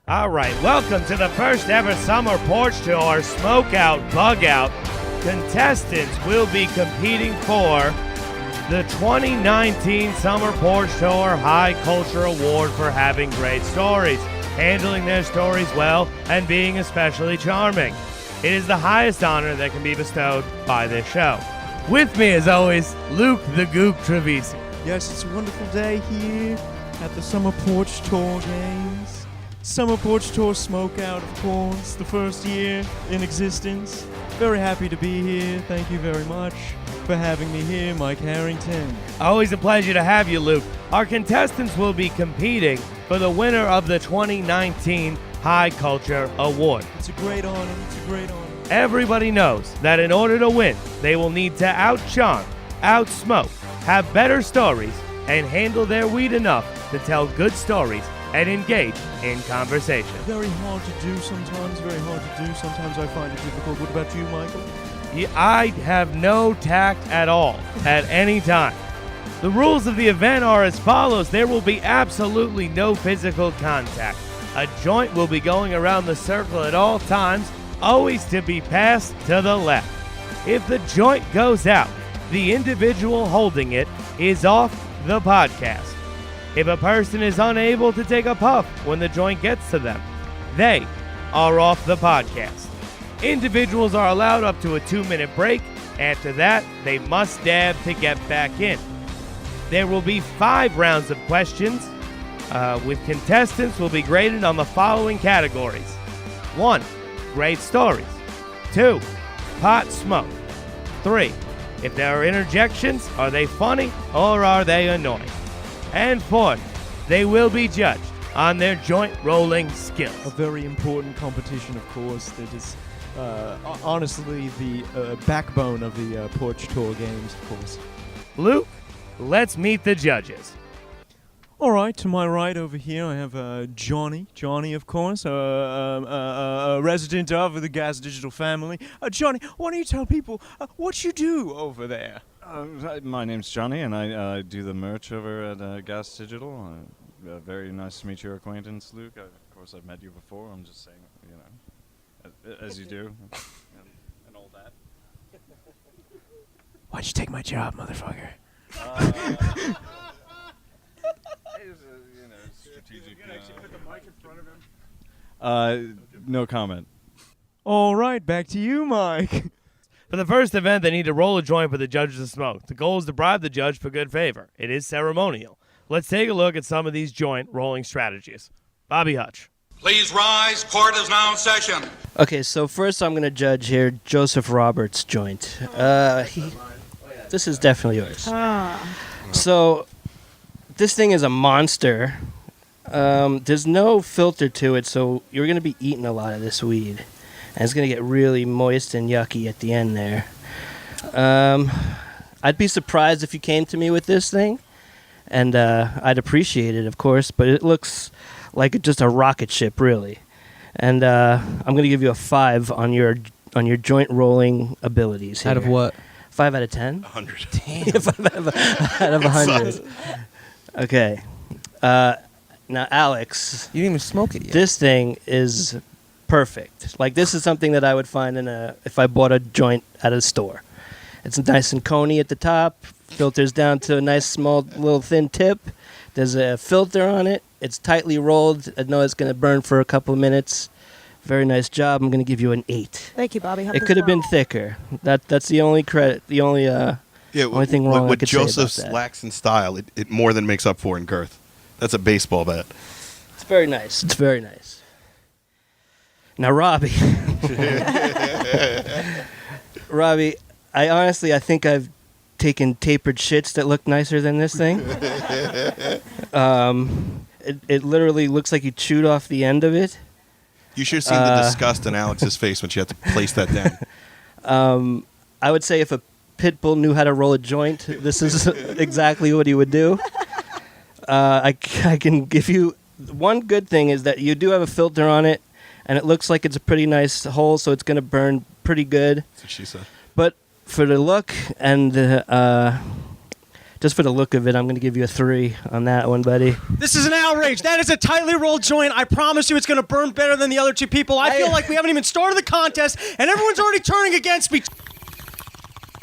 All right, welcome to the first ever summer porch tour, Smokeout Bugout. Contestants will be competing for the 2019 Summer Porch Tour High Culture Award for having great stories, handling their stories well, and being especially charming. It is the highest honor that can be bestowed by this show. With me, as always, Luke the Gook Trovese. Yes, it's a wonderful day here at the Summer Porch Tour Games. Summer Porch Tour Smokeout, of course, the first year in existence. Very happy to be here. Thank you very much for having me here, Mike Harrington. Always a pleasure to have you, Luke. Our contestants will be competing for the winner of the 2019 High Culture Award. It's a great honor. It's a great honor. Everybody knows that in order to win, they will need to out-charm, out-smoke, have better stories, and handle their weed enough to tell good stories and engage in conversation. Very hard to do sometimes, Sometimes I find it difficult. What about you, Michael? I have no tact at all, at any time. The rules of the event are as follows. There will be absolutely no physical contact. A joint will be going around the circle at all times, always to be passed to the left. If the joint goes out, the individual holding it is off the podcast. If a person is unable to take a puff when the joint gets to them, they are off the podcast. Individuals are allowed up to a 2-minute break. After that, they must dab to get back in. There will be 5 rounds of questions, with contestants will be graded on the following categories. 1, great stories. 2, pot smoke. 3, if there are interjections, are they funny or are they annoying? And 4, they will be judged on their joint rolling skills. A very important competition, of course, that is honestly the backbone of the Porch Tour Games, of course. Luke, let's meet the judges. All right, to my right over here, I have Johnny. Johnny, of course, a resident of the Gas Digital family. Johnny, why don't you tell people what you do over there? My name's Johnny, and I do the merch over at Gas Digital. Very nice to meet your acquaintance, Luke. Of course, I've met you before. I'm just saying, as you do, and all that. Why'd you take my job, motherfucker? Strategic. You're gonna actually put the mic in front of him. No comment. All right, back to you, Mike. For the first event, they need to roll a joint for the judges to smoke. The goal is to bribe the judge for good favor. It is ceremonial. Let's take a look at some of these joint rolling strategies. Bobby Hutch. Please rise. Court is now in session. Okay, so first I'm going to judge here Joseph Roberts' joint. This is definitely yours. So this thing is a monster. There's no filter to it, so you're going to be eating a lot of this weed. And it's going to get really moist and yucky at the end there. I'd be surprised if you came to me with this thing. And I'd appreciate it, of course. But it looks like just a rocket ship, really. And I'm going to give you a 5 on your joint rolling abilities here. Out of what? 5 out of 10? 100. Damn. 5 out of 100. Okay. Now, Alex. You didn't even smoke it yet. This thing is perfect. Like, this is something that I would find if I bought a joint at a store. It's nice and coney at the top, filters down to a nice small little thin tip. There's a filter on it. It's tightly rolled. I know it's going to burn for a couple of minutes. Very nice job. I'm going to give you an 8. Thank you, Bobby. It could have been thicker. That's the only credit. The only only thing wrong I could say about that. What Joseph lacks in style, it more than makes up for in girth. That's a baseball bat. It's very nice. It's very nice. Now, Robbie. Robbie, I think I've taken tapered shits that look nicer than this thing. It literally looks like you chewed off the end of it. You should have seen the disgust on Alex's face when she had to place that down. I would say if a pit bull knew how to roll a joint, this is exactly what he would do. I can give you one good thing is that you do have a filter on it, and it looks like it's a pretty nice hole, so it's going to burn pretty good. That's what she said. But for the look and just Just for the look of it, I'm going to give you a 3 on that one, buddy. This is an outrage. That is a tightly rolled joint. I promise you it's going to burn better than the other two people. I feel like we haven't even started the contest, and everyone's already turning against me.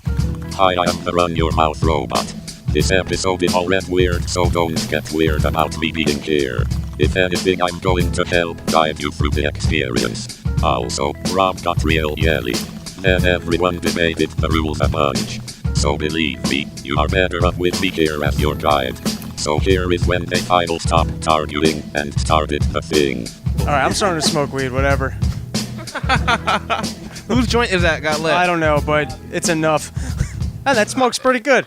Hi, I am the Run Your Mouth robot. This episode is already weird, so don't get weird about me being here. If anything, I'm going to help guide you through the experience. Also, Rob got real yelly. Then everyone debated the rules a bunch. So believe me, you are better off with me here as your guide. So here is when they finally stopped arguing and started the thing. Alright, I'm starting to smoke weed, whatever. Whose joint is that got lit? I don't know, but it's enough. Oh, that smoke's pretty good.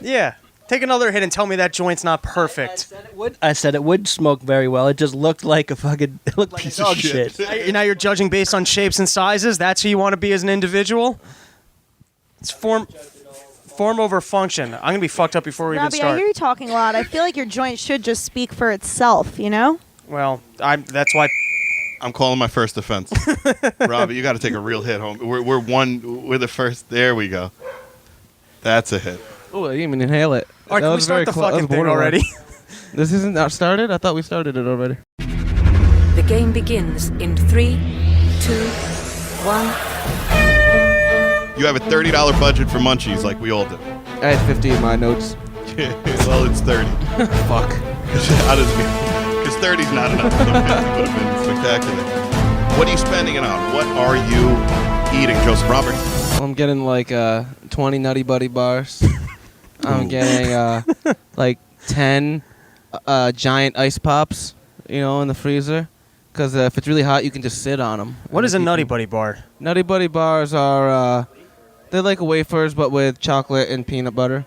Yeah. Take another hit and tell me that joint's not perfect. I said it would smoke very well. It just looked like a fucking piece of dog shit. Now you're judging based on shapes and sizes? That's who you want to be as an individual? It's form over function. I'm going to be fucked up before we even Robbie, start. I hear you talking a lot. I feel like your joint should just speak for itself, you know? Well, that's why... I'm calling my first offense. Robbie, you got to take a real hit home. We're the first. There we go. That's a hit. Oh, I didn't even inhale it. All right, can we start the fucking thing already? This isn't started? I thought we started it already. The game begins in 3, 2, 1. You have a $30 budget for munchies like we all do. I had 50 in my notes. Well, it's 30. Fuck. Because 30's not enough. So 50 would have been spectacular. What are you spending it on? What are you eating, Joseph Robert? I'm getting like 20 Nutty Buddy bars. I'm getting like 10 giant ice pops, in the freezer. Because if it's really hot, you can just sit on them. What is a Nutty Buddy bar? Nutty Buddy bars are, they're like wafers, but with chocolate and peanut butter.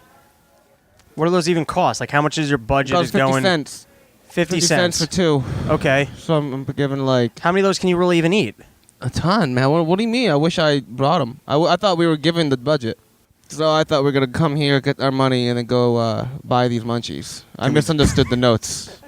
What do those even cost? Like, how much is your budget Costs 50 cents. 50 cents for 2. Okay. So I'm giving like... How many of those can you really even eat? A ton, man. What do you mean? I wish I brought them. I thought we were given the budget. So I thought we were going to come here, get our money, and then go buy these munchies. I misunderstood the notes.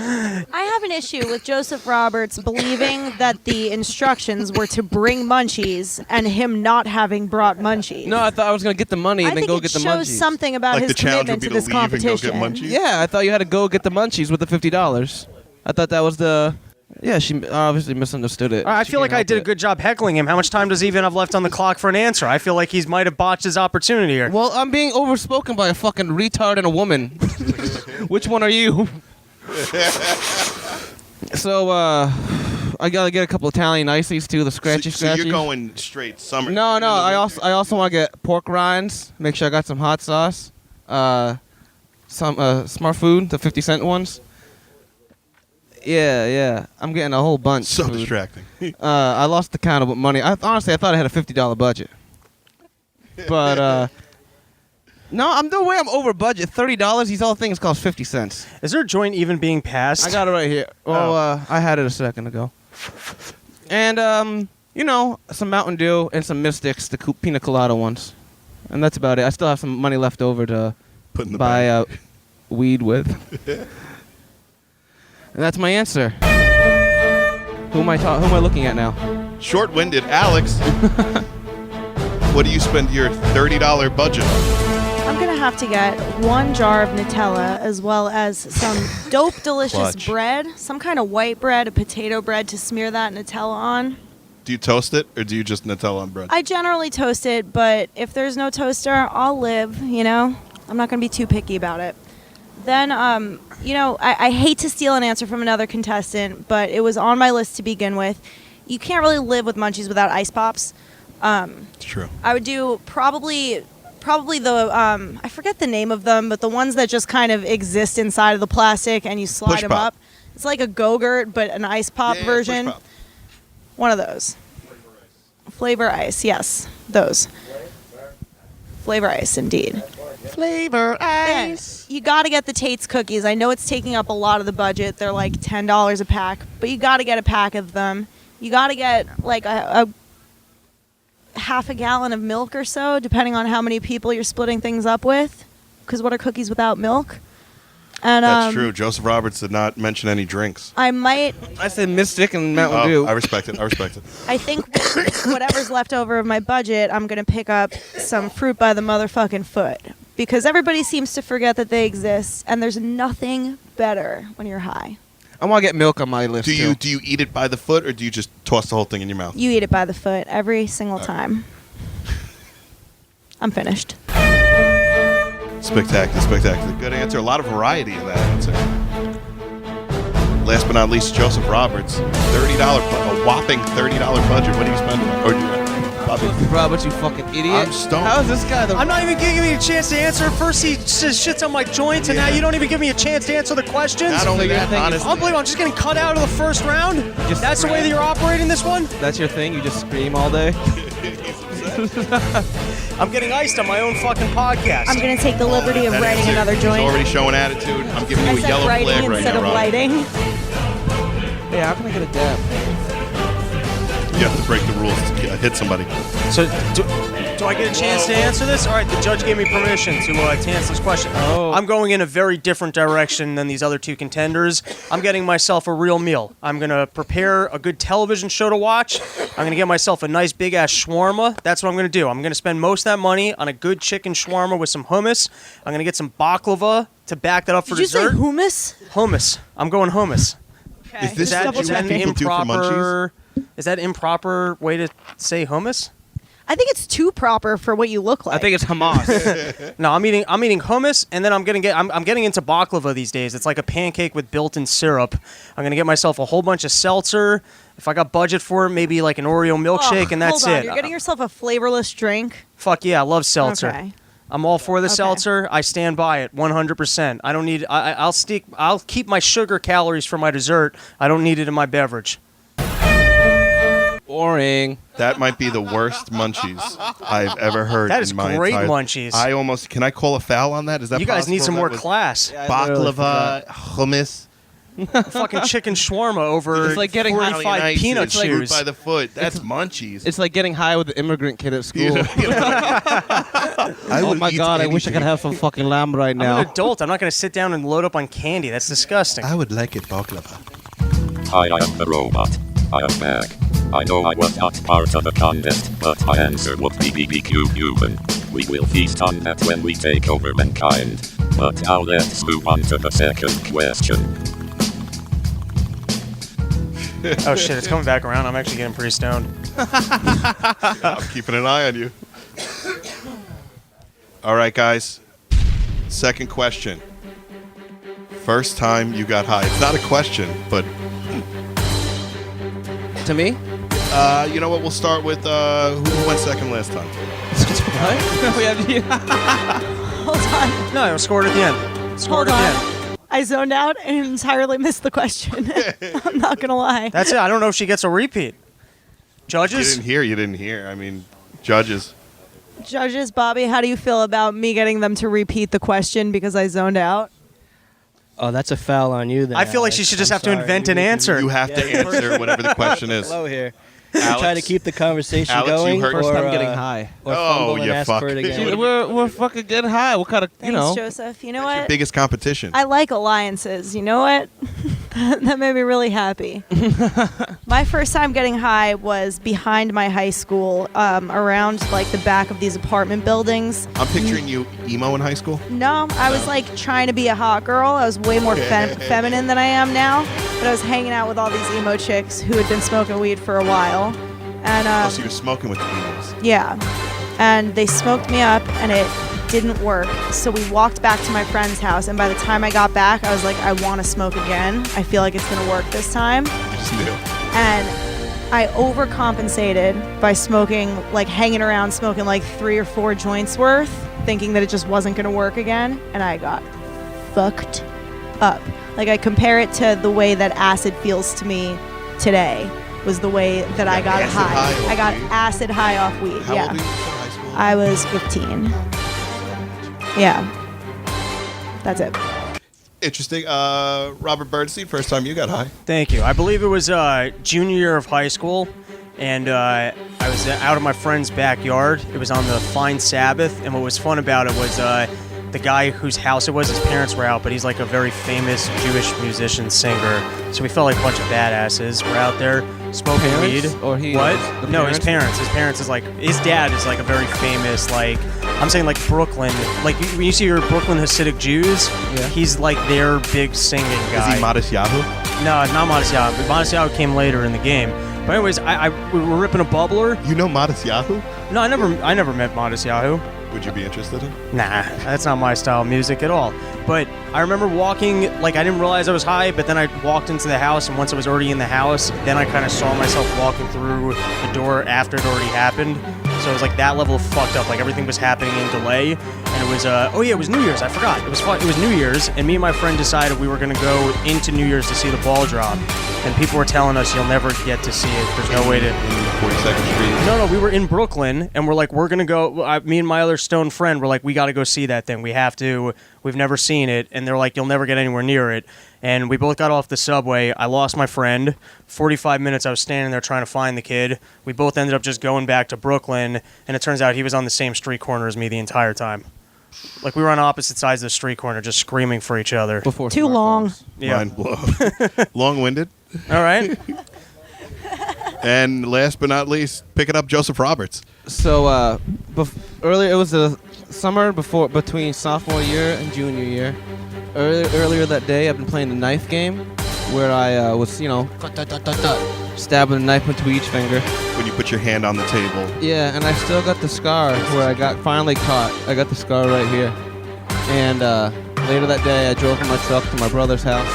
I have an issue with Joseph Roberts believing that the instructions were to bring munchies and him not having brought munchies. No, I thought I was going to get the money and I then think go it get the shows munchies. something about Like his the challenge would commitment be to to this leave and go get competition. munchies? Yeah, I thought you had to go get the munchies with the $50. I thought that was the... Yeah, she obviously misunderstood it. I feel like I did a good job heckling him. How much time does he even have left on the clock for an answer? I feel like he might have botched his opportunity here. Well, I'm being overspoken by a fucking retard and a woman. Which one are you? So, I gotta get a couple Italian ices too, the scratchy. So you're going straight summer. No. I also want to get pork rinds. Make sure I got some hot sauce. Some Smart Food, the 50-cent ones. Yeah. I'm getting a whole bunch. So of food. distracting. I lost the count of what money. Honestly, I thought I had a $50 budget. But no, I'm over budget. $30. These all things cost 50 cents. Is there a joint even being passed? I got it right here. Well, I had it a second ago. And some Mountain Dew and some Mystics, the pina colada ones. And that's about it. I still have some money left over to Put in the buy weed with. And that's my answer. Who am I looking at now? Short-winded Alex. What do you spend your $30 budget on? I'm going to have to get 1 jar of Nutella as well as some dope delicious Clutch. bread, some kind of white bread, a potato bread to smear that Nutella on. Do you toast it, or do you just Nutella on bread? I generally toast it, but if there's no toaster, I'll live, I'm not going to be too picky about it. Then, I hate to steal an answer from another contestant, but it was on my list to begin with. You can't really live with munchies without ice pops. It's true. I would do probably the, I forget the name of them, but the ones that just kind of exist inside of the plastic and you slide Push them pop. up. It's like a Go-Gurt, but an ice pop version. Push pop. One of those. Flavor ice, yes. Those. Flavor ice, indeed. Flavor ice. You got to get the Tate's cookies. I know it's taking up a lot of the budget. They're like $10 a pack, but you got to get a pack of them. You got to get like a half a gallon of milk or so, depending on how many people you're splitting things up with. Because what are cookies without milk? And That's true. Joseph Roberts did not mention any drinks. I might. I said Mystic and Mountain Dew. I respect it. I respect it. I think whatever's left over of my budget, I'm gonna pick up some fruit by the motherfucking foot because everybody seems to forget that they exist, and there's nothing better when you're high. I want to get milk on my list. Do you eat it by the foot, or do you just toss the whole thing in your mouth? You eat it by the foot every single time. I'm finished. Spectacular, spectacular. Good answer. A lot of variety in that answer. Last but not least, Joseph Roberts. A whopping $30 budget. What are you spending on? Or do you, Bobby? Roberts, you fucking idiot. I'm stoned. How is this guy the... I'm not even giving you a chance to answer. First he says shits on my joints, and now you don't even give me a chance to answer the questions. Not only that, honestly. Unbelievable. I'm just getting cut out of the first round. That's the way that you're operating this one? That's your thing? You just scream all day? I'm getting iced on my own fucking podcast. I'm gonna take the liberty of That writing answer another is joint. already showing attitude. I'm giving you I a said yellow writing flag right instead now, of Rob. lighting. Hey, how can I get a dab? You have to break the rules to hit somebody. So, do I get a chance to answer this? All right, the judge gave me permission to answer this question. Oh. I'm going in a very different direction than these other two contenders. I'm getting myself a real meal. I'm going to prepare a good television show to watch. I'm going to get myself a nice big-ass shawarma. That's what I'm going to do. I'm going to spend most of that money on a good chicken shawarma with some hummus. I'm going to get some baklava to back that up for Did you say dessert. hummus? Hummus. I'm going hummus. Okay. Is this Is what that an people do for munchies? Is that improper way to say hummus? I think it's too proper for what you look like. I think it's Hamas. No, I'm eating hummus, and then I'm getting into baklava these days. It's like a pancake with built-in syrup. I'm gonna get myself a whole bunch of seltzer. If I got budget for it, maybe like an Oreo milkshake, and that's hold on. it. You're getting yourself a flavorless drink. Fuck yeah, I love seltzer. Okay. I'm all for the Okay. seltzer. I stand by it 100%. I don't need. I'll keep my sugar calories for my dessert. I don't need it in my beverage. Boring. That might be the worst munchies I've ever heard. That is in my great entire... munchies. Can I call a foul on that? Is that You guys need possible? some That more was class. Yeah, I literally Baklava, hummus, Fucking chicken shawarma over It's like getting 45 Italian peanut ices, fruit chews. by the foot. That's munchies. It's like getting high with the immigrant kid at school. I Oh would my eat god, I wish I anything. could have some fucking lamb right I'm now. an adult. I'm not going to sit down and load up on candy. That's disgusting. I would like it baklava. Hi, I am the robot. I am back. I know I was not part of the contest, but my answer would be BBQ human. We will feast on that when we take over mankind. But now let's move on to the second question. Oh shit, it's coming back around. I'm actually getting pretty stoned. I'm keeping an eye on you. All right, guys. Second question. First time you got high. It's not a question, but To me? you know what? We'll start with who went second last time. What? We have you. Hold on. No, I scored at the end. Scored Hold at on. the end. I zoned out and entirely missed the question. I'm not gonna lie. That's it. I don't know if she gets a repeat. Judges? You didn't hear. I mean, judges. Judges, Bobby, how do you feel about me getting them to repeat the question because I zoned out? Oh, that's a foul on you then. I feel like Alex. she should just I'm have to sorry. invent an answer. You have to answer whatever the question is. Flow here. Alex, Try to keep the conversation Alex, you going. heard- First or, time getting uh, high. Or Oh, fumble and you ask fuck. for it again. Yeah. We're fucking getting high. What kind of, Thanks, Joseph. You know Your what? biggest competition. I like alliances. You know what? That made me really happy. My first time getting high was behind my high school, around like the back of these apartment buildings. I'm picturing you emo in high school. No, I was like trying to be a hot girl. I was way more feminine than I am now. But I was hanging out with all these emo chicks who had been smoking weed for a while. And Oh, so you were smoking with the emos. yeah, and they smoked me up, and it didn't work. So we walked back to my friend's house, and by the time I got back, I was like, I want to smoke again. I feel like it's gonna work this time. You just knew. And I overcompensated by smoking, like hanging around smoking like 3 or 4 joints worth, thinking that it just wasn't gonna work again, and I got fucked up. Like I compare it to the way that acid feels to me today. Was the way that I got acid high. high off I got weed? acid high off weed. How yeah. old were you in high school? I was 15. Yeah. That's it. Interesting. Robert Bernstein, first time you got high. Thank you. I believe it was junior year of high school, and I was out of my friend's backyard. It was on the fine Sabbath, and what was fun about it was the guy whose house it was, his parents were out, but he's like a very famous Jewish musician, singer. So we felt like a bunch of badasses. We're out there smoking Parents? weed. Or he? What? The No, his parents? parents. His parents is like, his dad is like a very famous, like, I'm saying like Brooklyn. Like when you see your Brooklyn Hasidic Jews, Yeah. he's like their big singing guy. Is he Modest Yahoo? No, not Modest Yahoo. But Modest Yahoo came later in the game. But anyways, we were ripping a bubbler. You know Modest Yahoo? No, I never met Modest Yahoo. Would you be interested in? Nah, that's not my style of music at all. But I remember walking, like I didn't realize I was high, but then I walked into the house, and once I was already in the house, then I kind of saw myself walking through the door after it already happened. So it was like that level of fucked up, like everything was happening in delay. And it was, it was New Year's, I forgot. It was New Year's, and me and my friend decided we were gonna go into New Year's to see the ball drop. And people were telling us, you'll never get to see it, there's no way to... In 42nd Street? No, we were in Brooklyn, and we're like, we're going to go, me and my other stone friend were like, we got to go see that thing. We have to. We've never seen it. And they're like, you'll never get anywhere near it. And we both got off the subway. I lost my friend. 45 minutes I was standing there trying to find the kid. We both ended up just going back to Brooklyn, and it turns out he was on the same street corner as me the entire time. Like, we were on opposite sides of the street corner just screaming for each other. Before Too long. smartphones. Yeah. Mind blown. Long-winded. All right. And last but not least, picking up Joseph Roberts. So earlier, it was the summer between sophomore year and junior year. Earlier that day, I've been playing the knife game, where I was, stabbing a knife into each finger. When you put your hand on the table. Yeah, and I still got the scar where I got finally caught. I got the scar right here. And later that day, I drove in my truck to my brother's house,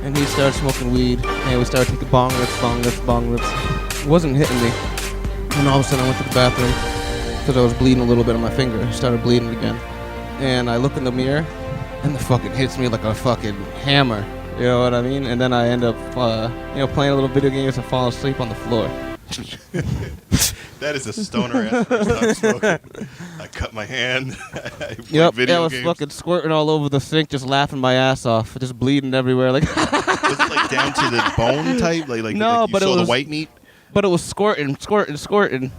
and he started smoking weed, and we started taking bong rips. It wasn't hitting me. And all of a sudden, I went to the bathroom because I was bleeding a little bit on my finger. I started bleeding again. And I look in the mirror, and the fucking hits me like a fucking hammer. You know what I mean? And then I end up, playing a little video games and falling asleep on the floor. That is a stoner ass first time smoking. I cut my hand. I played Yep, video I was games. fucking squirting all over the sink, just laughing my ass off, just bleeding everywhere. Like, Was it like down to the bone type? Like No, you but it saw was- the white meat? but it was squirting.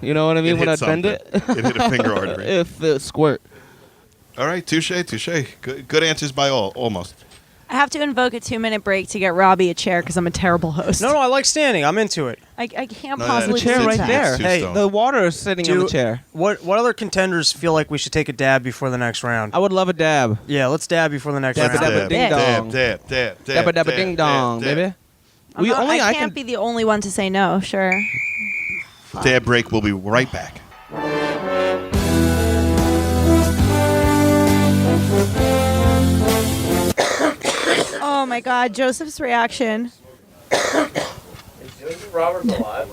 You know what I mean? When hit I'd bend something. it, It hit a finger artery. If it squirt. All right, touche. Good answers by all, almost. I have to invoke a 2-minute break to get Robbie a chair because I'm a terrible host. No, I like standing. I'm into it. I can't No, possibly the Chair do right that. there. Too Hey, stoned. the water is sitting on the chair. What other contenders feel like we should take a dab before the next round? I would love a dab. Yeah, let's dab before the next Dabba round. dabba ding dong. dab. Dabba dabba ding dong, baby. I can't be the only one to say no, sure. Dab break. We'll be right back. Oh my God, Joseph's reaction.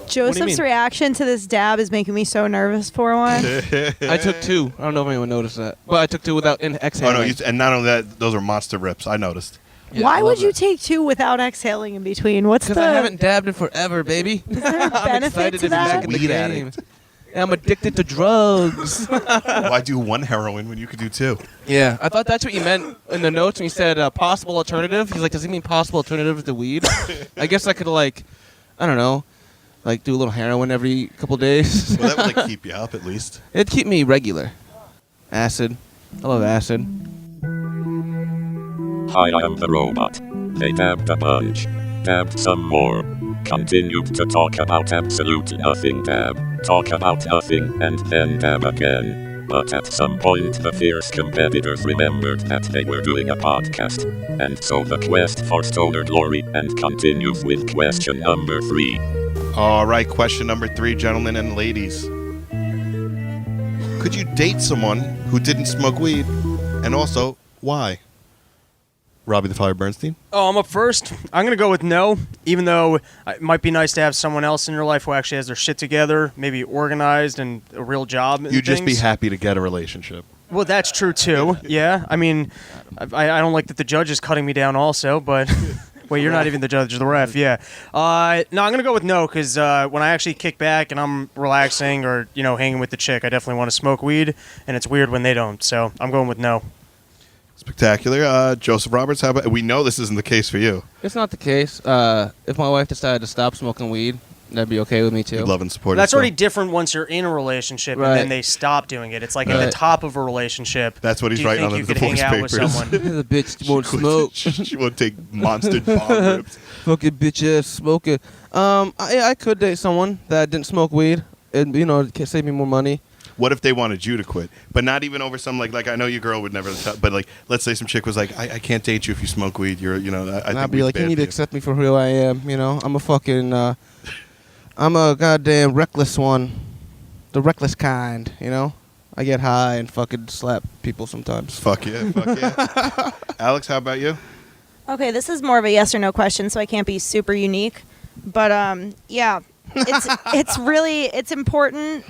Joseph's reaction to this dab is making me so nervous for one. I took 2. I don't know if anyone noticed that, but I took 2 without Oh exhaling. no! And not only that, those are monster rips. I noticed. Yeah, Why I would love you that. take 2 without exhaling in between? What's Because the I haven't dabbed in forever, baby. is there a I'm benefit excited to to be back that? in the Weed game. addict. I'm addicted to drugs. Why do one heroin when you could do 2? Yeah, I thought that's what you meant in the notes when you said possible alternative. He's like, does he mean possible alternative to weed? I guess I could I don't know, do a little heroin every couple days. Well, that would keep you up at least. It'd keep me regular. Acid. I love acid. Hi, I am the robot. They dabbed a bunch. Dabbed some more. Continued to talk about absolutely nothing. Dab. Talk about nothing and then dab again. But at some point the fierce competitors remembered that they were doing a podcast. And so the quest for stoner glory and continues with question number 3. All right, question number 3, gentlemen and ladies. Could you date someone who didn't smoke weed? And also, why? Robbie the Fire Bernstein? Oh, I'm up first. I'm going to go with no, even though it might be nice to have someone else in your life who actually has their shit together, maybe organized and a real job. And You'd just be things. happy to get a relationship. Well, that's true, too. Yeah. I mean, I don't like that the judge is cutting me down also, but... Wait, you're not even the judge, the ref, yeah. No, I'm going to go with no, because when I actually kick back and I'm relaxing or, hanging with the chick, I definitely want to smoke weed, and it's weird when they don't, so I'm going with no. Spectacular. Joseph Roberts, how about... We know this isn't the case for you. It's not the case. If my wife decided to stop smoking weed, That'd be okay with me too. You'd love and support. That's it, already different once you're in a relationship Right. and then they stop doing it. It's like at the top of a relationship. That's what he's do you writing on think the you could hang divorce out with papers. someone? The bitch won't smoke. She won't take monster bomb rips. Fucking bitch ass smoker. I could date someone that didn't smoke weed, and it can save me more money. What if they wanted you to quit, but not even over some like I know your girl would never, but like let's say some chick was like, I can't date you if you smoke weed. You're And I'd be like, you need to accept me for who I am. I'm a fucking, I'm a goddamn reckless one, the reckless kind. I get high and fucking slap people sometimes. Fuck yeah. Alex, how about you? Okay, this is more of a yes or no question, so I can't be super unique. But yeah, it's important.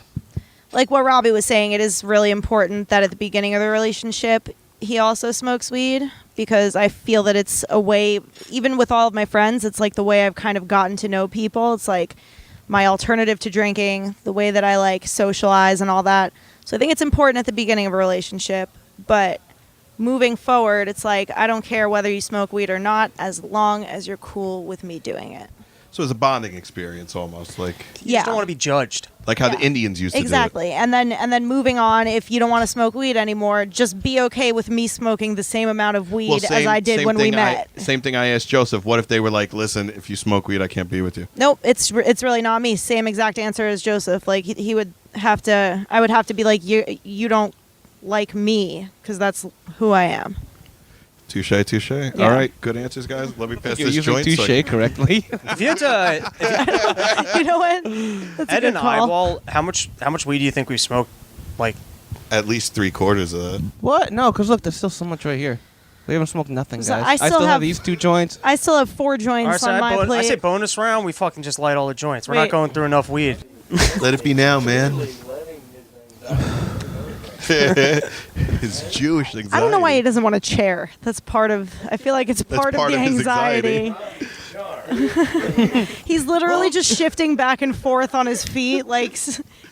Like what Robbie was saying, it is really important that at the beginning of the relationship, he also smokes weed, because I feel that it's a way, even with all of my friends, it's like the way I've kind of gotten to know people. It's like my alternative to drinking, the way that I like socialize and all that. So I think it's important at the beginning of a relationship, but moving forward, it's like I don't care whether you smoke weed or not, as long as you're cool with me doing it. So it's a bonding experience almost, like You just don't want to be judged. like how the Indians used to Exactly. And then moving on, if you don't want to smoke weed anymore, just be okay with me smoking the same amount of weed do it. as I did when we met. Same thing I asked Joseph. What if they were like, listen, if you smoke weed, I can't be with you? Nope, it's really not me. Same exact answer as Joseph. Like he would have to, I would have to be like, you don't like me, because that's who I am. Touche. All right, good answers, guys. Let me pass You're this using joint. touche correctly. If you had to, You know what? That's a at good an call. eyeball, how much weed do you think we smoked? Like, At least 3/4 of that. What? No, because look, there's still so much right here. We haven't smoked nothing, So guys. I still have have these 2 joints. I still have 4 joints on my I plate. say bonus round, we fucking just light all the joints. We're Wait. not going through enough weed. Let it be now, man. His Jewish anxiety. I don't know why he doesn't want a chair. That's part of. I feel like it's part of part the of his anxiety. He's literally just shifting back and forth on his feet, like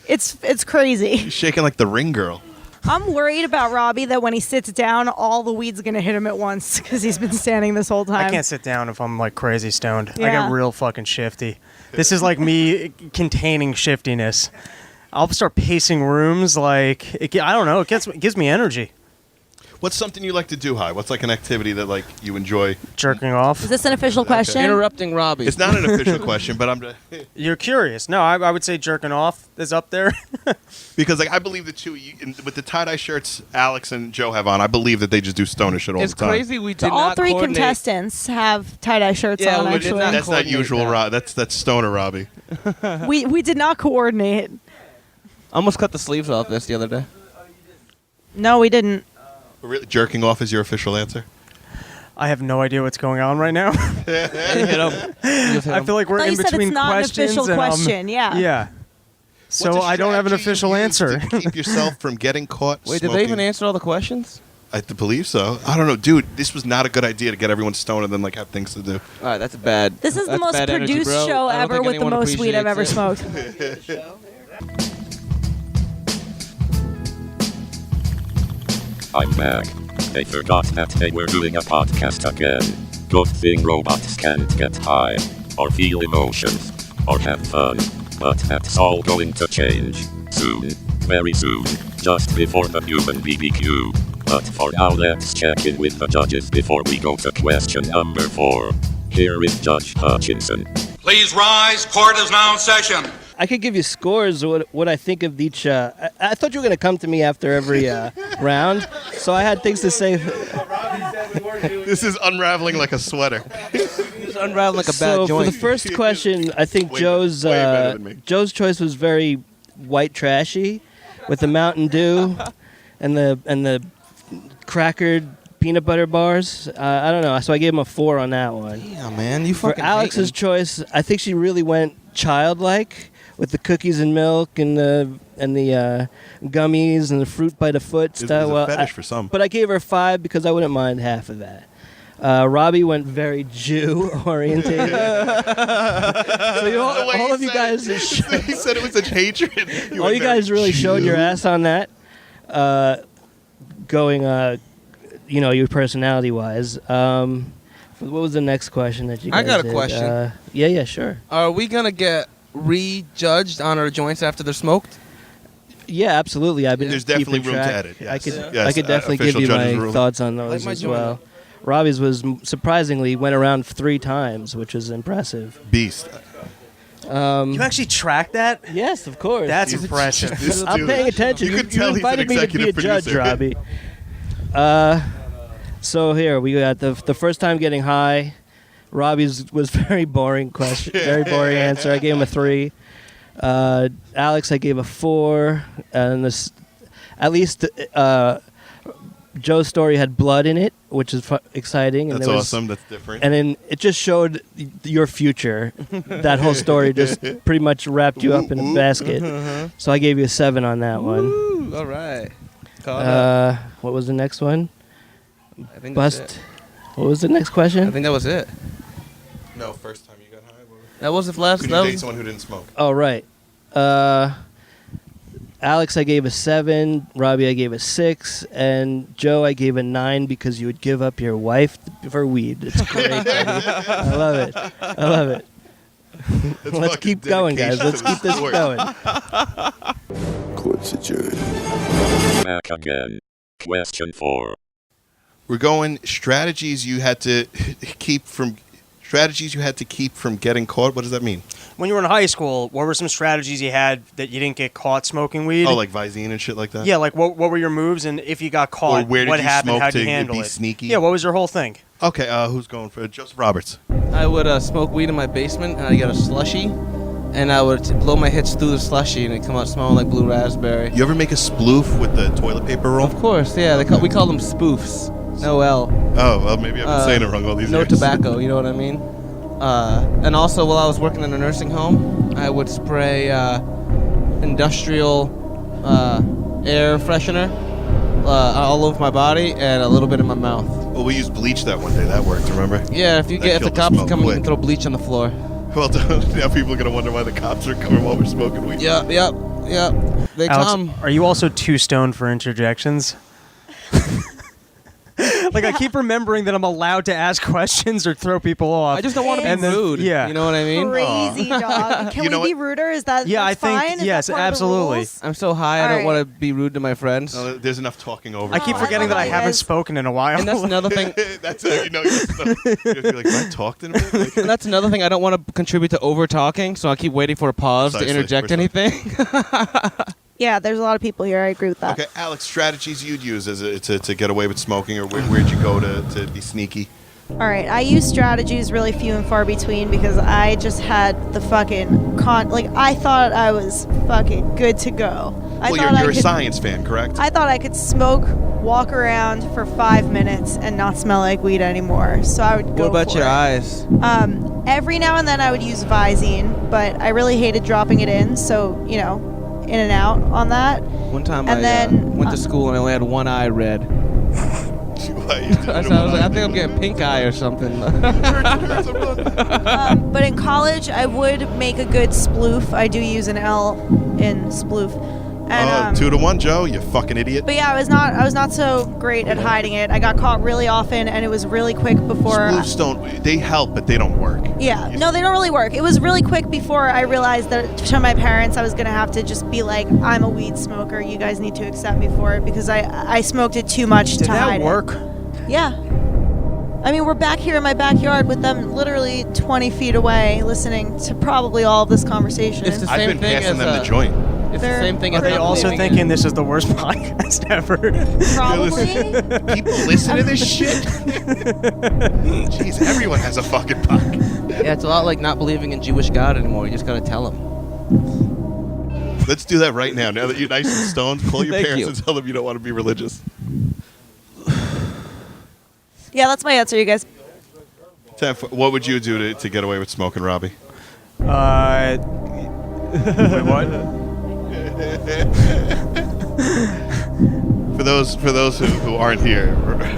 it's crazy. He's shaking like the ring girl. I'm worried about Robbie that when he sits down, all the weed's gonna hit him at once, because he's been standing this whole time. I can't sit down if I'm like crazy stoned. I Yeah. get real fucking shifty. This is like me containing shiftiness. I'll start pacing rooms like I don't know. It gives me energy. What's something you like to do, Hi? What's like an activity that like you enjoy? Jerking off. Is this an official question? Interrupting Robbie. It's not an official question, but I'm You're curious. No, I would say jerking off is up there. because like I believe the two with the tie-dye shirts Alex and Joe have on, I believe that they just do stoner shit all It's the time. crazy we did So all not 3 coordinate. contestants have tie-dye shirts Yeah, on. we did Actually, not That's not coordinate usual, that. That's stoner Robbie. we did not coordinate. Almost cut the sleeves off this the other day. No, we didn't. Really, jerking off is your official answer? I have no idea what's going on right now. I feel like we're I thought in you said between it's not an questions. official and question. Yeah. Yeah. So What's a I don't have an strategy official you use answer. to keep yourself from getting caught. Wait, did smoking? they even answer all the questions? I believe so. I don't know, dude. This was not a good idea to get everyone stoned and then like have things to do. All right, that's bad. This is the That's most bad energy, produced bro. show I don't ever think with the anyone most weed I've ever appreciates smoked. I'm back. They forgot that they were doing a podcast again. Good thing robots can't get high, or feel emotions, or have fun. But that's all going to change. Soon. Very soon. Just before the human BBQ. But for now, let's check in with the judges before we go to question number 4. Here is Judge Hutchinson. Please rise. Court is now in session. I could give you scores of what I think of each. I thought you were going to come to me after every round, so I had things to say. This is unraveling like a sweater. It's unraveling like a bad So joint. for the first question, I think Way Joe's better than me. Joe's choice was very white trashy, with the Mountain Dew and the crackered peanut butter bars. I don't know, so I gave him a 4 on that one. Yeah, man, you For fucking Alex's hating. choice, I think she really went childlike with the cookies and milk and the gummies and the fruit by the foot It's stuff. a fetish for some. But I gave her a 5 because I wouldn't mind half of that. Robbie went very Jew orientated. So all of you guys, he said it was a hatred. all you guys really showed your ass on that. Going, your personality wise. What was the next question that you guys I got a did? question. Yeah, sure. Are we gonna get re-judged on our joints after they're smoked? Yeah, absolutely. I've been There's definitely keeping room to track. edit. I Yes. could, Yes, I could definitely give official you judge's my ruling. thoughts on Like those my as joint. well. Robbie's was surprisingly went around 3 times, which is impressive. Beast. You actually track that? Yes, of course. That's impressive. This I'm dude- paying attention. You You, could tell he's an invited me to be a executive judge, producer. Robbie. So here we got the first time getting high. Robbie's was very boring question, very boring answer. I gave him a 3. Alex, I gave a 4, and this, at least Joe's story had blood in it, which is exciting. And That's there was- awesome. That's different. And then it just showed your future. That whole story just pretty much wrapped you up in a basket. So I gave you a 7 on that one. Ooh, all right. Caught up. What was the next one? I think that's Bust. it. What was the next question? I think that was it. No, first time you got high. That was the last. Could That you date was, someone who didn't smoke? Oh, right. Alex, I gave a 7. Robbie, I gave a 6. And Joe, I gave a 9 because you would give up your wife for weed. It's great, buddy. I love it. I love it. That's Let's fucking keep going, guys. dedication Let's to the keep this sport. going. Court's adjourned. Back again. Question 4. We're going strategies you had to keep from getting caught. What does that mean? When you were in high school, what were some strategies you had that you didn't get caught smoking weed? Oh, like Visine and shit like that? Yeah, like what were your moves, and if you got caught, Or where did what you happened? smoke How'd you to handle be it? sneaky? Yeah, what was your whole thing? Okay, who's going for Joseph Roberts? I would smoke weed in my basement, and I get a slushy, and I would blow my hits through the slushy, and it come out smelling like blue raspberry. You ever make a sploof with the toilet paper roll? Of course, yeah. We call them spoofs. No L. Oh, well, maybe I've been saying it wrong all these no years. No tobacco, you know what I mean? And also, while I was working in a nursing home, I would spray industrial air freshener all over my body and a little bit in my mouth. Well, we used bleach that one day. That worked, remember? Yeah, if the killed cops smoke come, you quick. can throw bleach on the floor. Well, now people are going to wonder why the cops are coming while we're smoking weed. Yep. They Alex, come. are you also too stoned for interjections? Like, I keep remembering that I'm allowed to ask questions or throw people off. I just don't want to be And then- rude. yeah. You know what I mean? Crazy dog. Can You know we be ruder? Is that Yeah, that's I think- fine? Is yes, that part of the absolutely. rules? I'm so high, I All don't right. want to be rude to my friends. No, there's enough talking over. I keep Oh, forgetting that I love haven't guys. spoken in a while. And that's another thing. That's how you know you're stoned. You have to be like, have I talked in a bit? Like, And that's another thing. I don't want to contribute to over talking, so I keep waiting for a pause to Precisely, interject precisely. anything. Yeah, there's a lot of people here. I agree with that. okay, Alex, strategies you'd use to get away with smoking, or where'd you go to be sneaky? All right, I use strategies really few and far between because I just had the fucking I thought I was fucking good to go. Well, you're a science fan, correct? I thought I could smoke, walk around for 5 minutes, and not smell like weed anymore. So I would go. What about for your it. eyes? Every now and then I would use Visine, but I really hated dropping it in. So in and out on that. One time And I then, went to school and I only had one eye red. Why you doing I was like, I think I'm getting pink eye or something. But in college, I would make a good sploof. I do use an L in sploof. And, 2 to 1, Joe. You fucking idiot. But yeah, I was not so great at hiding it. I got caught really often, and it was really quick before. Sploofs they help, but they don't work. Yeah, no, they don't really work. It was really quick before I realized that to my parents, I was gonna have to just be like, I'm a weed smoker. You guys need to accept me for it because I smoked it too much Did to that hide work? it. Yeah. I mean, we're back here in my backyard with them literally 20 feet away, listening to probably all of this conversation. It's the I've same been thing passing as them the joint. It's the They're- same thing Are as they also vaping. thinking this is the worst podcast ever? Probably. People listen to this shit. Jeez, everyone has a fucking pock. Yeah, it's a lot like not believing in Jewish God anymore. You just gotta tell them. Let's do that right now. Now that you're nice and stoned, call your Thank parents you. and tell them you don't want to be religious. Yeah, that's my answer, you guys. What would you do to get away with smoking, Robbie? Wait, what? For those who aren't here,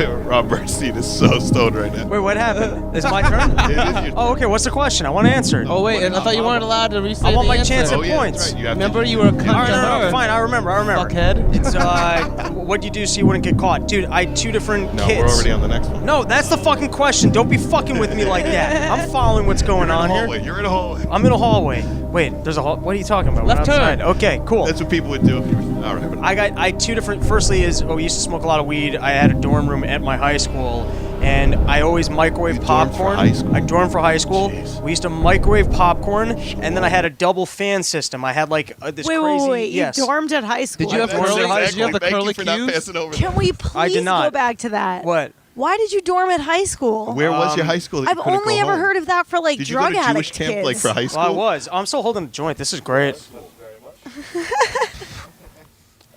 Rob Bernstein is so stoned right now. Wait, what happened? Is it my turn? It is your Oh, okay. What's the question? I want to answer it. Oh wait, I thought you weren't allowed to restate I want the my answer. chance at Oh, yeah, points. that's right. You have to- Remember, you were a cunt All right, to no, her. fine. I remember. Fuckhead. It's what you do so you wouldn't get caught, dude. I had 2 different No, kids. we're already on the next one. No, that's the fucking question. Don't be fucking with me like that. I'm following what's going on here. You're in a hallway. I'm in a hallway. Wait, there's a hall. What are you talking about? Left We're outside. turn. Okay, cool. That's what people would do if you were. All right, but I had 2 different. Firstly, we used to smoke a lot of weed. I had a dorm room at my high school, and I always microwave You dormed for popcorn. high school? I dormed for high school. Jeez. We used to microwave popcorn, and then I had a double fan system. I had like this Wait, crazy. wait. Yes. You dormed at high school. Did you have Dormed curly? at high Did you have the Thank curly you for not cues? passing over. Can we please did not. go back to that? What? Why did you dorm at high school? Where was your high school? That you I've couldn't only go ever home? heard of that for like Did you drug go to addict Jewish camp kids. like for high school? Well, I was. I'm still holding a joint. This is great.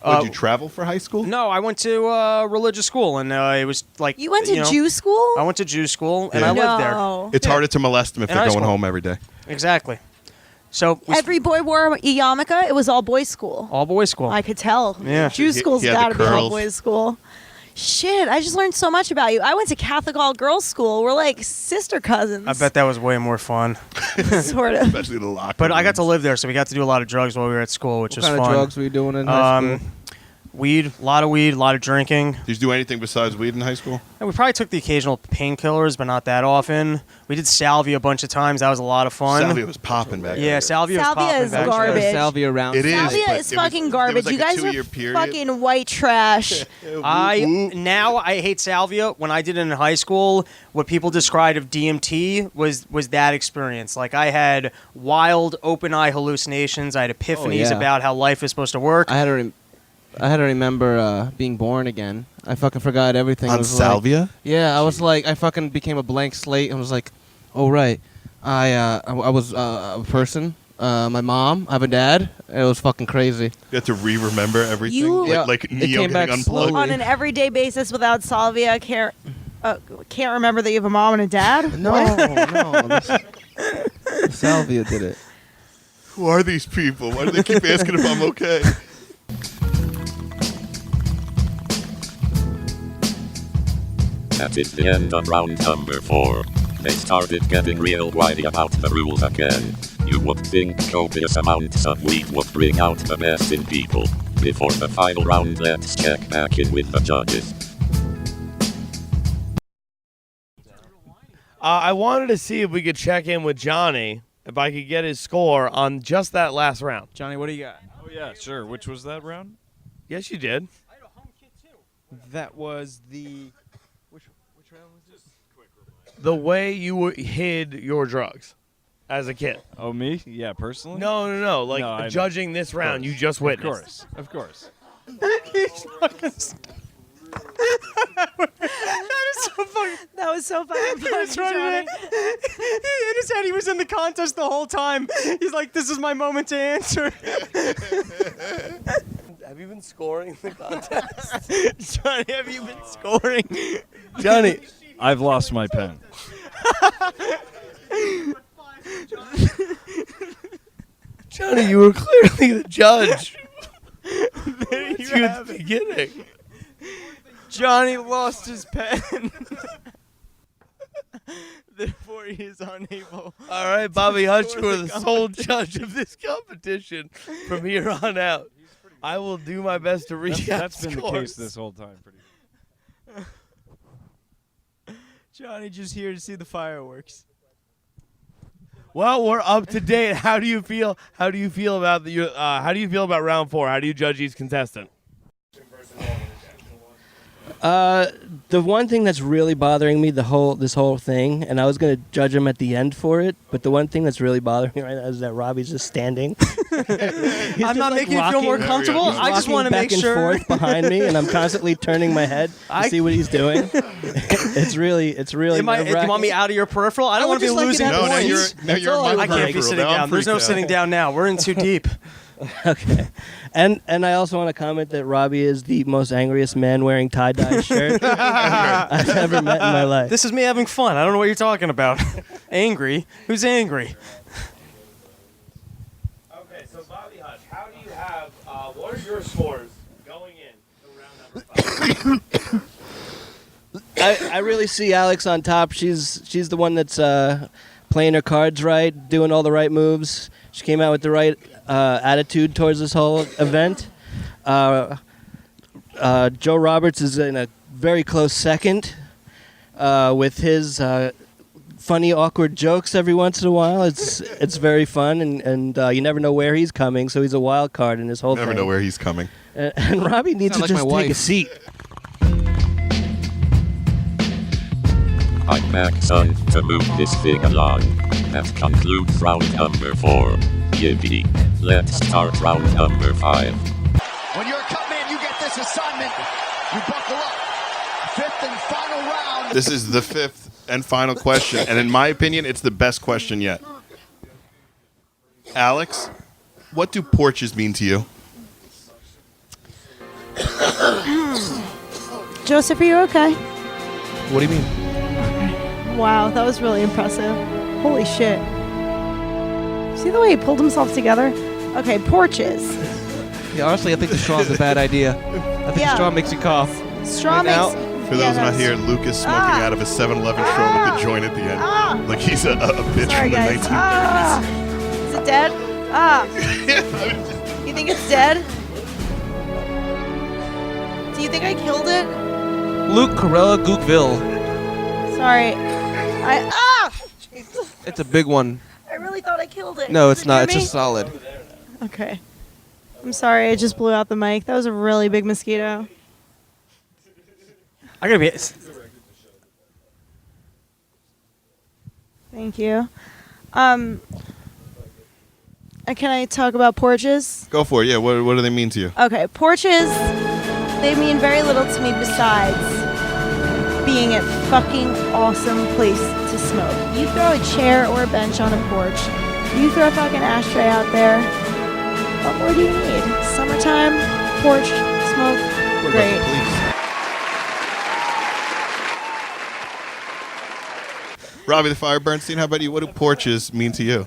Did you travel for high school? No, I went to religious school, and it was like You went to know, Jew school? I went to Jew school, and Yeah. I lived there. No. It's harder to molest them if In they're high going school. home every day. Exactly. So Every boy wore a yarmulke. It was all boys school. all boys school. I could tell. Yeah. Jew He- school's he had the got to be all curls. boys school. Shit, I just learned so much about you. I went to Catholic all girls school. We're like sister cousins. I bet that was way more fun. sort of. Especially the locker But I got to rooms. live there, so we got to do a lot of drugs while we were at school, which What was kind fun. of drugs were you doing in high school? Weed, a lot of drinking. Did you do anything besides weed in high school? And we probably took the occasional painkillers, but not that often. We did salvia a bunch of times. That was a lot of fun. Salvia was popping back Yeah, then. salvia was Salvia popping is back garbage. then. Salvia around. It is. Salvia but is it was- fucking there garbage. was like You guys a 2-year are period. fucking white trash. Now I hate salvia. When I did it in high school, what people described of DMT was that experience. Like I had wild open eye hallucinations. I had epiphanies yeah. about how life is supposed to work. I had to remember being born again. I fucking forgot everything. I On was salvia? Like, yeah, I was like, I fucking became a blank slate and was like, oh right, I was a person. My mom, I have a dad. It was fucking crazy. You had to re-remember everything? You- Yeah, like it Neo came back getting unplugged? slowly. On an everyday basis without salvia, can't remember that you have a mom and a dad? No, salvia did it. Who are these people? Why do they keep asking if I'm okay? That is the end of round number 4. They started getting real wily about the rules again. You would think copious amounts of weed would bring out the best in people. Before the final round, let's check back in with the judges. I wanted to see if we could check in with Johnny, if I could get his score on just that last round. Johnny, what do you got? Oh, yeah, sure. Which was that round? Yes, you did. That was the. Which round was this? The way you hid your drugs as a kid. Oh, me? Yeah, personally? No. Like, No, I know. judging this round, you just Of witnessed. course. Of course. That was so fucking He was funny, trying Johnny. in his head, he was in the contest the whole time. He's like, this is my moment to answer. Have you been scoring the contest? Johnny, have you been scoring? Johnny. I've lost my pen. Johnny, you were clearly the judge. There you You at have the it. beginning. Johnny lost his pen. Therefore, he is unable. All right, Bobby Hutch, you are the sole competition. judge of this competition from here on out. I will do my best to recap That's been the scores. case this whole time. Pretty. Johnny just here to see the fireworks. Well, we're up to date. How do you feel? How do you feel about how do you feel about round 4? How do you judge each contestant? The one thing that's really bothering me this whole thing, and I was gonna judge him at the end for it, but the one thing that's really bothering me right now is that Robbie's just standing. I'm not making you feel more comfortable. I just want to make sure. Back and forth behind me, and I'm constantly turning my head to see what he's doing. It's really. Do you want me out of your peripheral? I don't want to be would just losing like it to points. happen. now you're I in my can't be peripheral. sitting Now I'm down. There's no freaked out. sitting down now. We're in too deep. Okay, and I also want to comment that Robbie is the most angriest man wearing tie-dye shirt I've ever met in my life. This is me having fun. I don't know what you're talking about. Angry? Who's angry? Okay, so Bobby Hutch, how do you have? What are your scores going in to round number 5? I really see Alex on top. She's the one that's playing her cards right, doing all the right moves. She came out with the right attitude towards this whole event. Joe Roberts is in a very close second with his funny, awkward jokes every once in a while. It's very fun, and you never know where he's coming, so he's a wild card in this whole thing. Never know where he's coming. And Robbie needs to just take a seat. I'm back, son, to move this thing along. That concludes round number 4. Yippee. Let's start round number 5. When you're a cut man, you get this assignment. You buckle up. 5th and final round. This is the 5th and final question, and in my opinion, it's the best question yet. Alex, what do porches mean to you? Joseph, are you okay? What do you mean? Wow, that was really impressive. Holy shit. See the way he pulled himself together? Okay, porches. Yeah, honestly, I think the straw is a bad idea. I think the straw makes you cough. Straw Right now, makes... For those not here, Luke is smoking out of a 7-Eleven straw with a joint at the end. Like he's a bitch Sorry, from the guys. 1930s. Is it dead? You think it's dead? Do you think I killed it? Luke Corella Gookville. Sorry. It's a big one. I really thought I killed it. No, Does it's it not. hear It's me? just solid. Okay. I'm sorry, I just blew out the mic. That was a really big mosquito. I gotta be. Thank you. Can I talk about porches? Go for it. Yeah, what do they mean to you? Okay, porches, they mean very little to me besides being a fucking awesome place to smoke. You throw a chair or a bench on a porch, you throw a fucking ashtray out there, what more do you need? Summertime, porch, smoke, great. Robbie the Fire Bernstein, how about you? What do porches mean to you?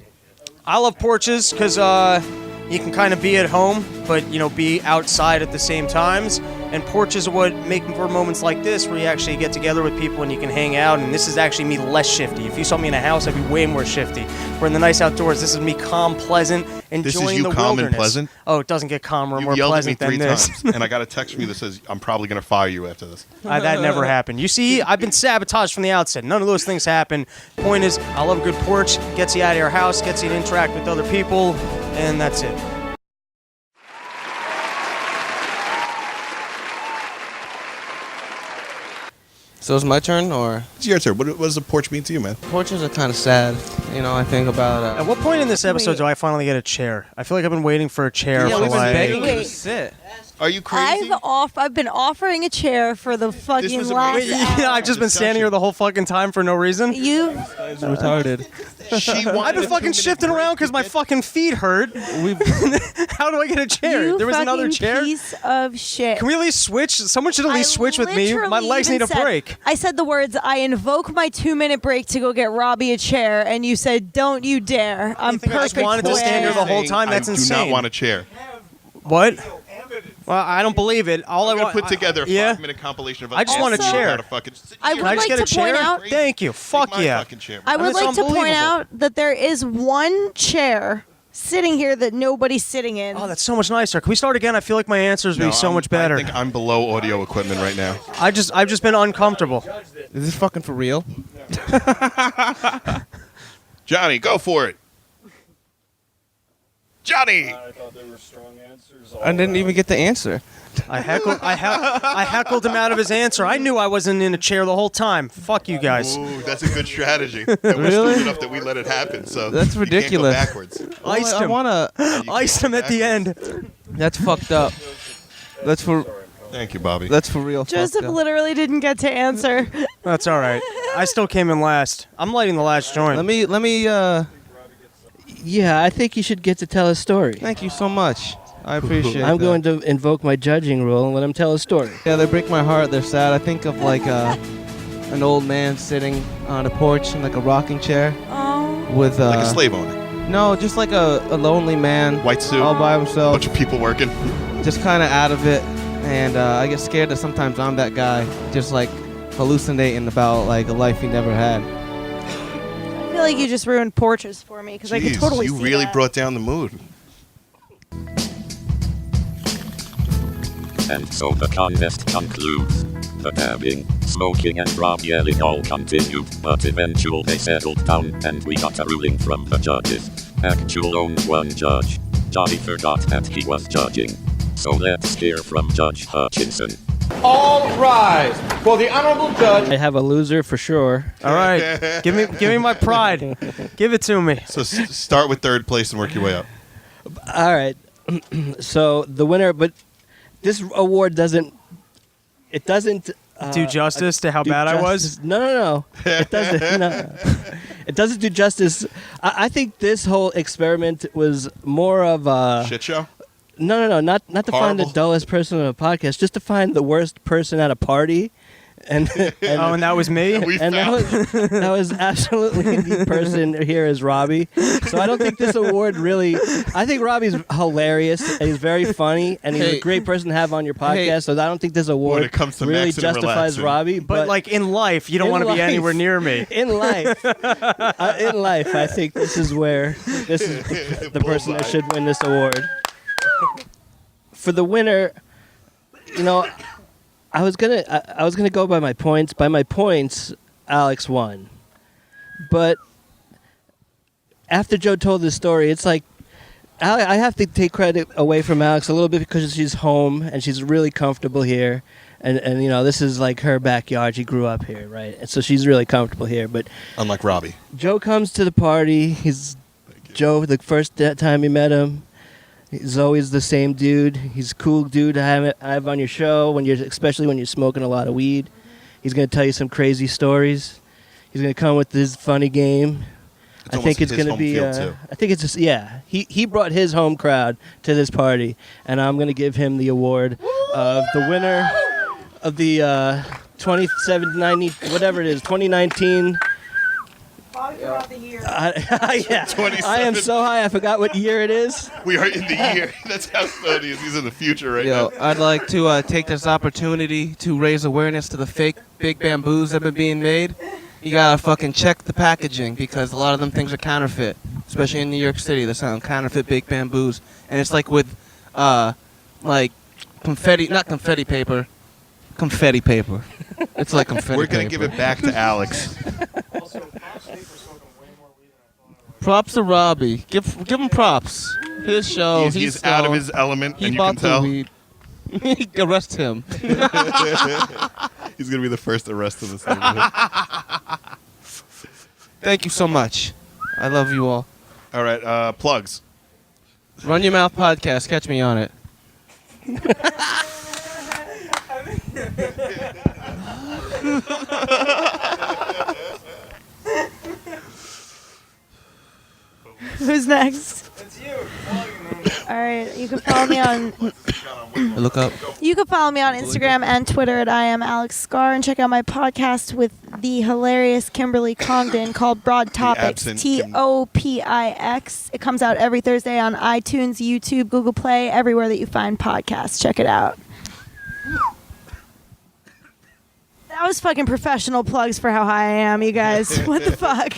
I love porches because you can kind of be at home, but be outside at the same times. And porches are what make for moments like this, where you actually get together with people and you can hang out. And this is actually me less shifty. If you saw me in a house, I'd be way more shifty. We're in the nice outdoors. This is me calm, pleasant, enjoying This is you the calm wilderness. and pleasant? Oh, it doesn't get calmer or You more yelled at me pleasant 3 than this. times, and I got a text from you that says, I'm probably going to fire you after this. That never happened. You see, I've been sabotaged from the outset. None of those things happen. Point is, I love a good porch. Gets you out of your house, gets you to interact with other people, and that's it. So it's my turn, or? It's your turn. What does a porch mean to you, man? Porches are kind of sad. I think about... At what point in this episode do I finally get a chair? I feel like I've been waiting for a chair for like... sit. Are you crazy? I've been offering a chair for the fucking last hour. I've just been standing here the whole fucking time for no reason. You... It's retarded. I've been fucking shifting around because my fucking feet hurt. How do I get a chair? You there was another fucking chair? piece of shit. Can we at least switch? Someone should at least switch with me. My literally legs need a even said- break. I said the words, I invoke my 2-minute break to go get Robbie a chair, and you said, don't you dare. I'm think I just perfect wanted to stand here the whole time? That's I insane. do not want a chair. What? Well, I don't believe it. All I'm I going want to put together a yeah. 5-minute compilation of us I just want a all chair. how to fucking sit I here. would Can I just like get a to point chair? out- Thank you. Fuck Take my yeah. fucking chair, I man. would That's like to point unbelievable. out that there is one chair sitting here that nobody's sitting in. Oh, that's so much nicer. Can we start again? I feel like my answers would No, be so much I better. think I'm below audio equipment right now. I've just been uncomfortable. Is this fucking for real? Johnny, go for it. Johnny! I didn't even get the answer. I heckled him out of his answer. I knew I wasn't in a chair the whole time. Fuck you guys. Ooh, that's a good strategy. And we're Really? stupid enough that we let it happen. So That's ridiculous. You can't go backwards. Iced I him. wanna. Iced him at the end. That's fucked up. That's for Thank you, Bobby. That's for real. Joseph fucked up. literally didn't get to answer. That's all right. I still came in last. I'm lighting the last joint. Let me. Yeah, I think you should get to tell a story. Thank you so much. I appreciate. I'm that. going to invoke my judging rule and let him tell a story. Yeah, they break my heart. They're sad. I think of like an old man sitting on a porch in like a rocking chair Oh. with Like a slave owner. No, just like a lonely man, White suit. all by himself, Bunch of people working. just kind of out of it. And I get scared that sometimes I'm that guy, just like hallucinating about like a life he never had. I feel like you just ruined porches for me because I could Jeez, totally you see really that. brought down the mood. And so the contest concludes. The dabbing, smoking and Rob yelling all continued, but eventually they settled down and we got a ruling from the judges. Actual owned one judge. Johnny forgot that he was judging. So let's hear from Judge Hutchinson. All rise for the honorable judge. I have a loser for sure. All right, give me my pride. Give it to me. So start with third place and work your way up. All right. So the winner, but this award doesn't Do justice to how bad I was? No. It doesn't. No. It doesn't do justice. I think this whole experiment was more of a shit show. No, not to find the Horrible. dullest person on a podcast, just to find the worst person at a party. And and that was me. That was absolutely the person here is Robbie. So I don't think this award really. I think Robbie's hilarious and he's very funny and he's a great person to have on your podcast. So I don't think this award When it comes to really maxing and justifies relaxing. Robbie. But like in life, you don't want to be anywhere near me. In life, I think this is the person that should win this award. For the winner, I was gonna go by my points. By my points, Alex won. But after Joe told this story, it's like I have to take credit away from Alex a little bit because she's home and she's really comfortable here, and this is like her backyard. She grew up here, right? And so she's really comfortable here. But unlike Robbie, Joe comes to the party. Joe, the first time you met him. He's always the same dude. He's a cool dude to have on your show, especially when you're smoking a lot of weed. He's going to tell you some crazy stories. He's going to come with his funny game. I think it's going to be. I think it's just He brought his home crowd to this party, and I'm going to give him the award of the winner of the 2019. I am so high, I forgot what year it is. We are in the year. That's how Stoney is. He's in the future right now. I'd like to take this opportunity to raise awareness to the fake big bamboos that have been being made. You gotta fucking check the packaging because a lot of them things are counterfeit, especially in New York City. They're selling counterfeit big bamboos, and it's like with, like confetti, not confetti paper, confetti paper. It's like confetti. We're gonna paper. give it back to Alex. Props to Robbie. Give him props. His show. He's out of his element, he and you bought can tell. the weed. Arrest him. He's gonna be the first arrest of this neighborhood. Thank you so much. I love you all. All right, plugs. Run Your Mouth podcast. Catch me on it. Who's next? It's you. All right, you can follow me on. Look up. You can follow me on Instagram and Twitter at I am Alex Scar, and check out my podcast with the hilarious Kimberly Congdon called Broad Topics. TOPIX. It comes out every Thursday on iTunes, YouTube, Google Play, everywhere that you find podcasts. Check it out. That was fucking professional plugs for how high I am, you guys. What the fuck?